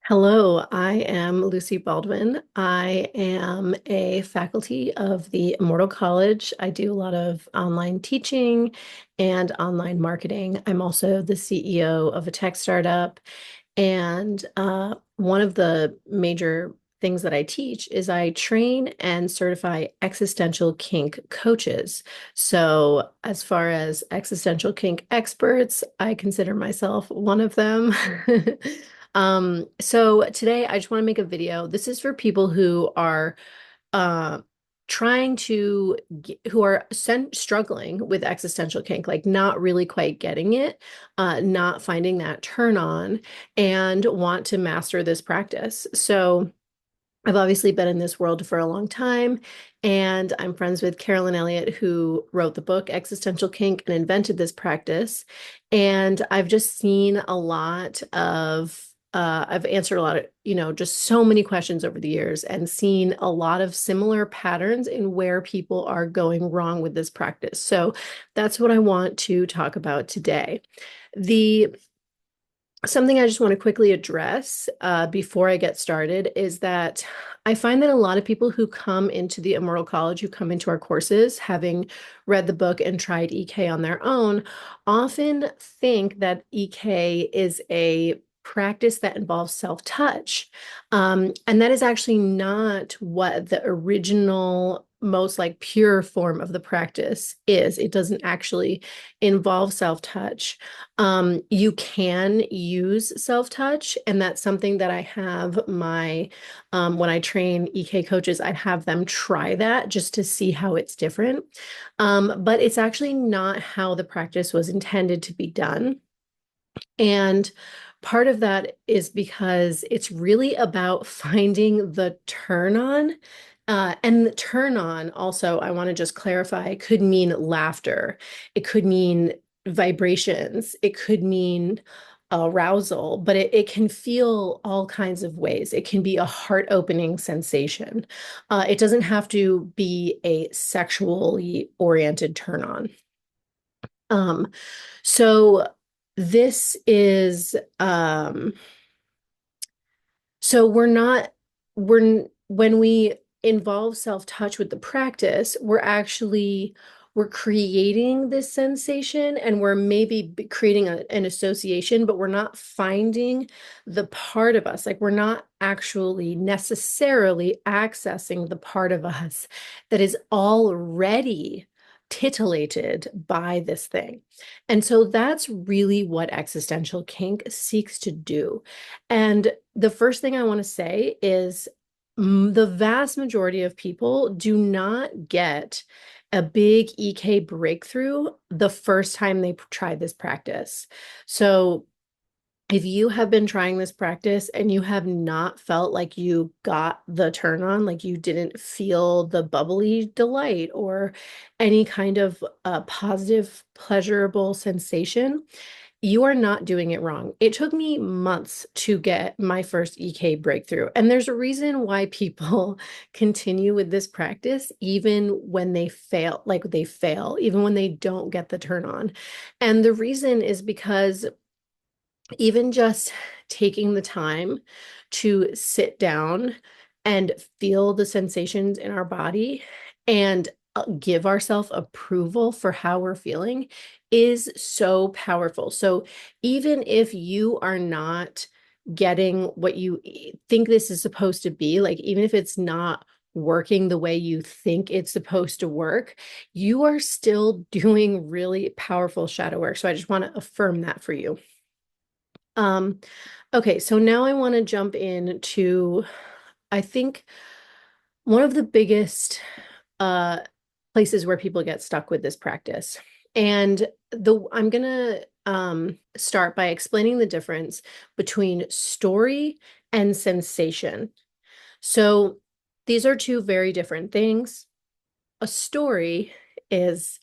Hello, I am Lucy Baldwin. I am a faculty of the Immortal College. I do a lot of online teaching and online marketing. I'm also the CEO of a tech startup. And one of the major things that I teach is I train and certify existential kink coaches. So, as far as existential kink experts, I consider myself one of them. So today I just want to make a video. This is for people who are uh trying to who are struggling with existential kink, like not really quite getting it, not finding that turn on, and want to master this practice. So I've obviously been in this world for a long time, and I'm friends with Carolyn Elliott, who wrote the book Existential Kink and invented this practice. And I've just seen a lot of, I've answered a lot of, just so many questions over the years and seen a lot of similar patterns in where people are going wrong with this practice. So that's what I want to talk about today. The Something I just want to quickly address before I get started is that I find that a lot of people who come into the Immortal College, who come into our courses, having read the book and tried EK on their own, often think that EK is a practice that involves self-touch. And that is actually not what the original, most like pure form of the practice is. It doesn't actually involve self-touch. You can use self-touch, and that's something that I have when I train EK coaches, I have them try that just to see how it's different. But it's actually not how the practice was intended to be done. And part of that is because it's really about finding the turn on. And the turn on, also, I want to just clarify, could mean laughter. It could mean vibrations. It could mean arousal, but it can feel all kinds of ways. It can be a heart-opening sensation. It doesn't have to be a sexually oriented turn on. Um, so this is so when we involve self-touch with the practice, we're creating this sensation, and we're maybe creating an association, but we're not finding the part of us. Like, we're not actually necessarily accessing the part of us that is already titillated by this thing. And so that's really what existential kink seeks to do. And the first thing I want to say is the vast majority of people do not get a big EK breakthrough the first time they try this practice. So if you have been trying this practice and you have not felt like you got the turn on, like you didn't feel the bubbly delight or any kind of positive, pleasurable sensation, you are not doing it wrong. It took me months to get my first EK breakthrough. And there's a reason why people continue with this practice, even when they fail, even when they don't get the turn on. And the reason is because even just taking the time to sit down and feel the sensations in our body and give ourselves approval for how we're feeling is so powerful. So even if you are not getting what you think this is supposed to be, like even if it's not working the way you think it's supposed to work, you are still doing really powerful shadow work. So I just want to affirm that for you. Um, okay, so now I want to jump into, I think, one of the biggest uh places where people get stuck with this practice. And I'm gonna start by explaining the difference between story and sensation. So these are two very different things. A story is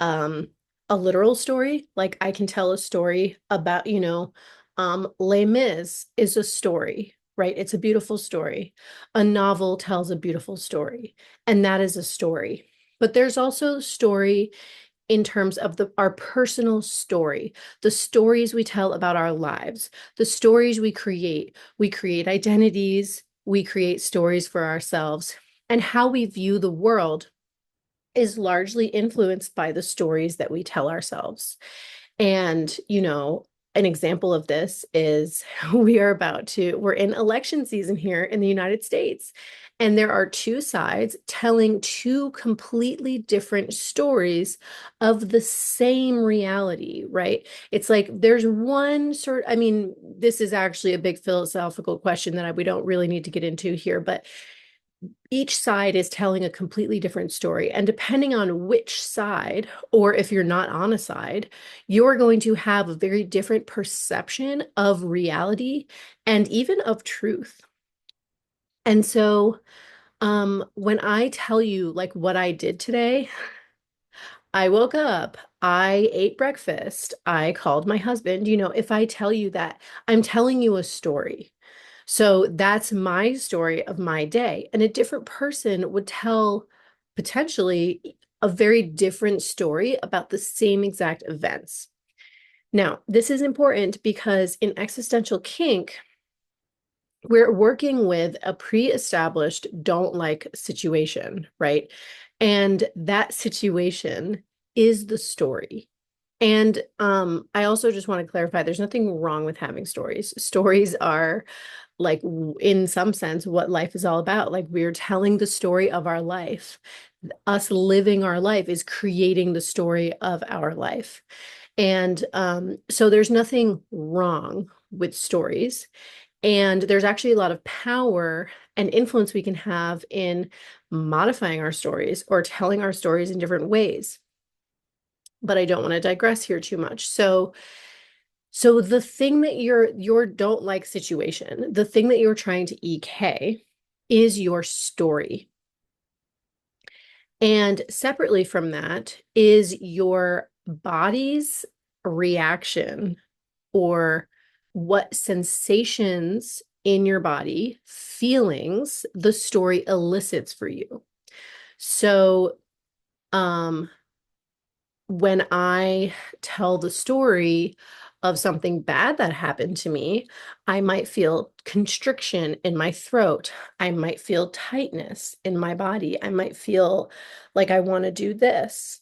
um a literal story. Like, I can tell a story about, Les Mis is a story, right? It's a beautiful story. A novel tells a beautiful story, and that is a story. But there's also story in terms of our personal story, the stories we tell about our lives, the stories we create. We create identities, we create stories for ourselves, and how we view the world is largely influenced by the stories that we tell ourselves. And, an example of this is we're in election season here in the United States. And there are two sides telling two completely different stories of the same reality, right? It's like there's one I mean, this is actually a big philosophical question that we don't really need to get into here, but each side is telling a completely different story. And depending on which side, or if you're not on a side, you're going to have a very different perception of reality and even of truth. And so, when I tell you like what I did today, I woke up, I ate breakfast, I called my husband. If I tell you that, I'm telling you a story. So that's my story of my day. And a different person would tell potentially a very different story about the same exact events. Now, this is important because in existential kink, we're working with a pre-established don't like situation, right? And that situation is the story. And I also just want to clarify, there's nothing wrong with having stories. Stories are like, in some sense, what life is all about. Like, we're telling the story of our life. Us living our life is creating the story of our life. And so there's nothing wrong with stories. And there's actually a lot of power and influence we can have in modifying our stories or telling our stories in different ways. But I don't want to digress here too much. So the thing that your don't like situation, the thing that you're trying to EK is your story. And separately from that is your body's reaction, or what sensations in your body, feelings, the story elicits for you. So, when I tell the story of something bad that happened to me, I might feel constriction in my throat. I might feel tightness in my body. I might feel like I want to do this.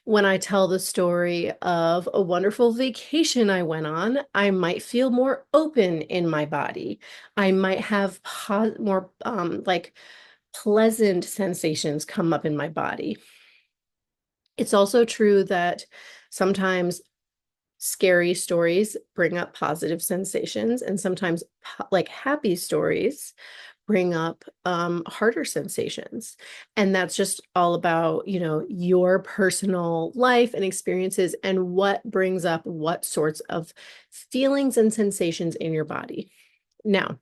When I tell the story of a wonderful vacation I went on, I might feel more open in my body. I might have more like pleasant sensations come up in my body. It's also true that sometimes scary stories bring up positive sensations, and sometimes like happy stories bring up harder sensations. And that's just all about, your personal life and experiences and what brings up what sorts of feelings and sensations in your body. Now,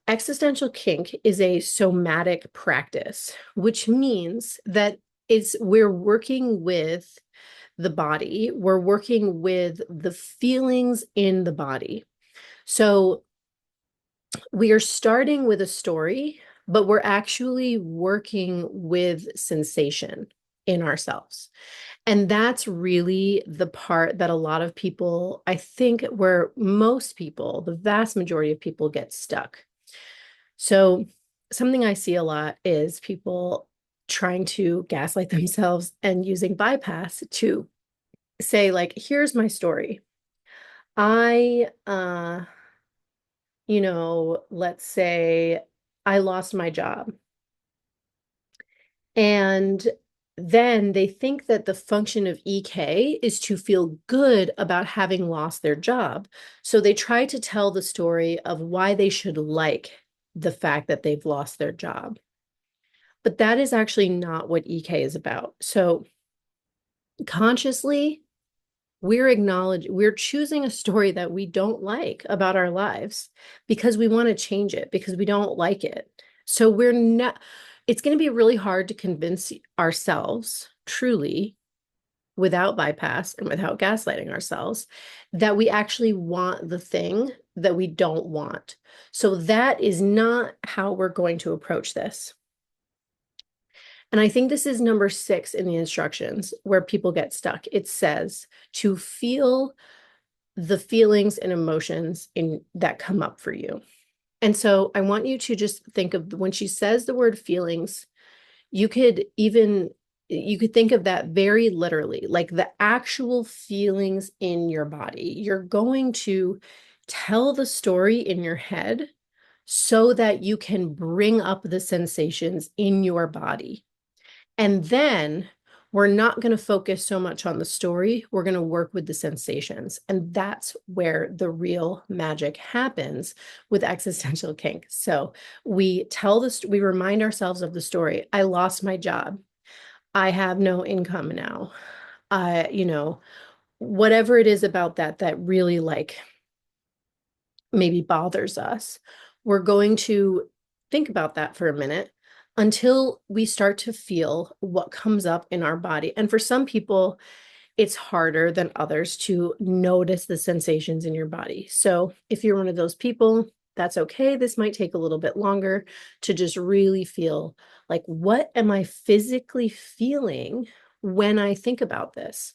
existential kink is a somatic practice, which means that we're working with the body, we're working with the feelings in the body. So we are starting with a story, but we're actually working with sensation in ourselves. And that's really the part that a lot of people, I think, where most people, the vast majority of people get stuck. So something I see a lot is people trying to gaslight themselves and using bypass to say, like, here's my story. I, let's say I lost my job. And then they think that the function of EK is to feel good about having lost their job. So they try to tell the story of why they should like the fact that they've lost their job. But that is actually not what EK is about. So consciously, we're choosing a story that we don't like about our lives because we want to change it, because we don't like it. So it's going to be really hard to convince ourselves truly, without bypass and without gaslighting ourselves, that we actually want the thing that we don't want. So that is not how we're going to approach this. And I think this is number 6 in the instructions where people get stuck. It says to feel the feelings and emotions in that come up for you. And so I want you to just think of when she says the word feelings, you could even you could think of that very literally, like the actual feelings in your body. You're going to tell the story in your head so that you can bring up the sensations in your body. And then we're not going to focus so much on the story. We're going to work with the sensations. And that's where the real magic happens with existential kink. So we tell this, we remind ourselves of the story. I lost my job. I have no income now. Whatever it is about that that really like maybe bothers us, we're going to think about that for a minute until we start to feel what comes up in our body. And for some people, it's harder than others to notice the sensations in your body. So if you're one of those people, that's okay. This might take a little bit longer to just really feel like, what am I physically feeling when I think about this?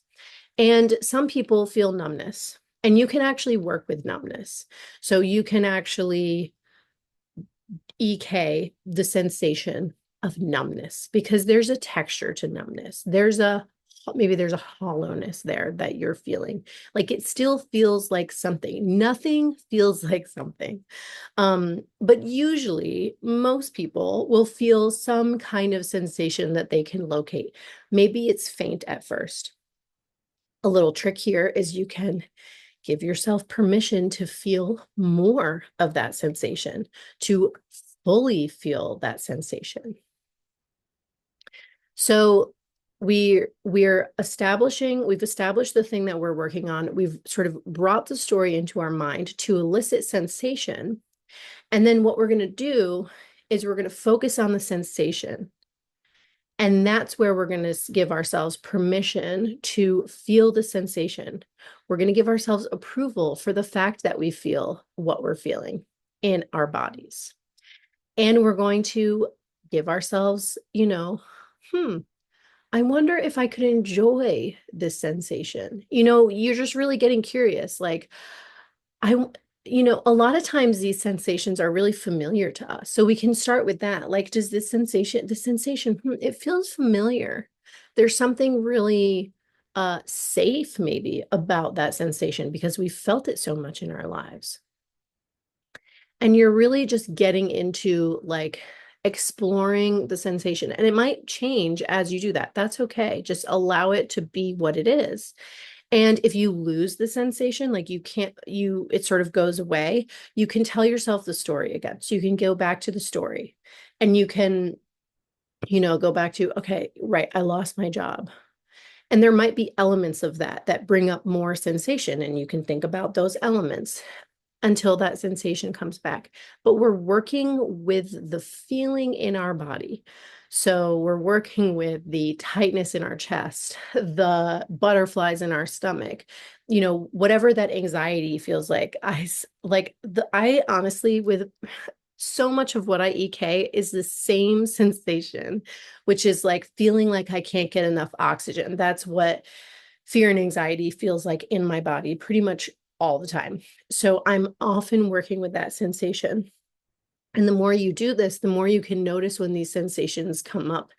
And some people feel numbness, and you can actually work with numbness. So you can actually EK the sensation of numbness because there's a texture to numbness. Maybe there's a hollowness there that you're feeling. Like it still feels like something. Nothing feels like something. But usually most people will feel some kind of sensation that they can locate. Maybe it's faint at first. A little trick here is you can give yourself permission to feel more of that sensation, to fully feel that sensation. So we've established the thing that we're working on. We've sort of brought the story into our mind to elicit sensation. And then what we're going to do is we're going to focus on the sensation. And that's where we're going to give ourselves permission to feel the sensation. We're going to give ourselves approval for the fact that we feel what we're feeling in our bodies. And we're going to give ourselves, I wonder if I could enjoy this sensation. You're just really getting curious. Like, I, a lot of times these sensations are really familiar to us. So we can start with that. Like, does the sensation, it feels familiar. There's something really safe maybe about that sensation because we felt it so much in our lives. And you're really just getting into like exploring the sensation. And it might change as you do that. That's okay. Just allow it to be what it is. And if you lose the sensation, like it sort of goes away, you can tell yourself the story again. So you can go back to the story and you can, go back to, okay, right, I lost my job. And there might be elements of that bring up more sensation, and you can think about those elements until that sensation comes back. But we're working with the feeling in our body. So we're working with the tightness in our chest, the butterflies in our stomach, whatever that anxiety feels like. I honestly, with so much of what I EK is the same sensation, which is like feeling like I can't get enough oxygen. That's what fear and anxiety feels like in my body pretty much all the time. So I'm often working with that sensation. And the more you do this, the more you can notice when these sensations come up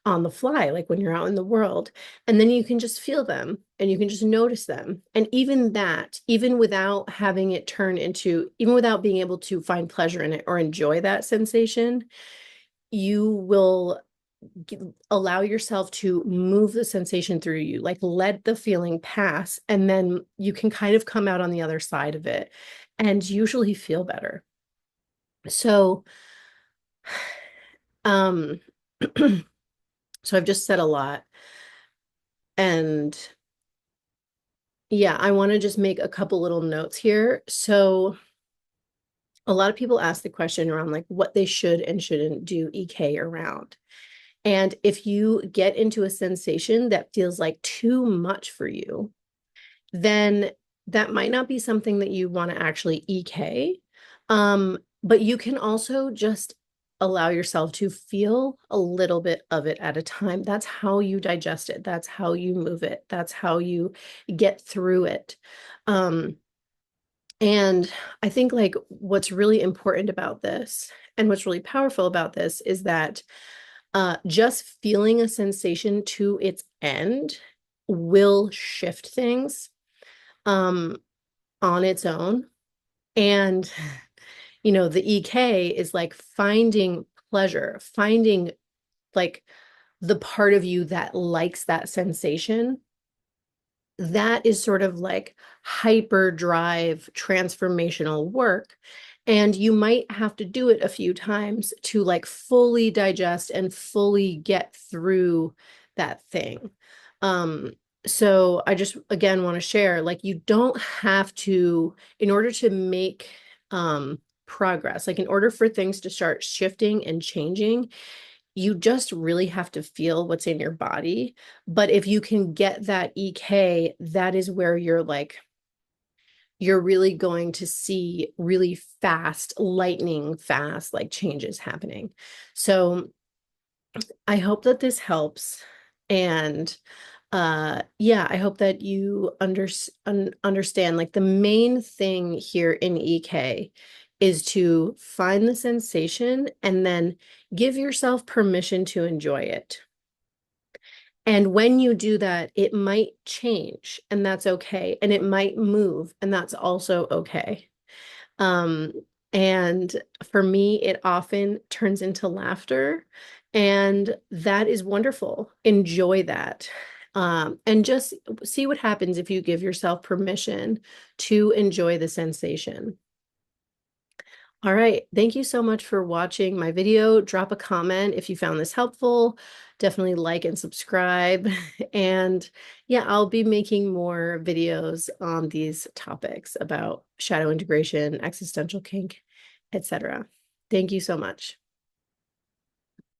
on the fly, like when you're out in the world. And then you can just feel them and you can just notice them. And even that, even without having it turn into, even without being able to find pleasure in it or enjoy that sensation, you will allow yourself to move the sensation through you, like let the feeling pass, and then you can kind of come out on the other side of it and usually feel better. So, um, so I've just said a lot, and yeah, I want to just make a couple little notes here. So a lot of people ask the question around like what they should and shouldn't do EK around. And if you get into a sensation that feels like too much for you, then that might not be something that you want to actually EK. But you can also just allow yourself to feel a little bit of it at a time. That's how you digest it. That's how you move it. That's how you get through it. Um, and I think like what's really important about this and what's really powerful about this is that just feeling a sensation to its end will shift things um, on its own. And, the EK is like finding pleasure, finding like the part of you that likes that sensation. That is sort of like hyperdrive transformational work. And you might have to do it a few times to like fully digest and fully get through that thing. Um, so I just again want to share like you don't have to, in order to make progress, like in order for things to start shifting and changing, you just really have to feel what's in your body. But if you can get that EK, that is where you're really going to see really fast, lightning fast, like changes happening. So I hope that this helps. And yeah, I hope that you understand like the main thing here in EK is to find the sensation and then give yourself permission to enjoy it. And when you do that, it might change, and that's okay. And it might move, and that's also okay. Um, and for me, it often turns into laughter, and that is wonderful. Enjoy that. And just see what happens if you give yourself permission to enjoy the sensation. All right. Thank you so much for watching my video. Drop a comment if you found this helpful. Definitely like and subscribe. And yeah, I'll be making more videos on these topics about shadow integration, existential kink, etc. Thank you so much.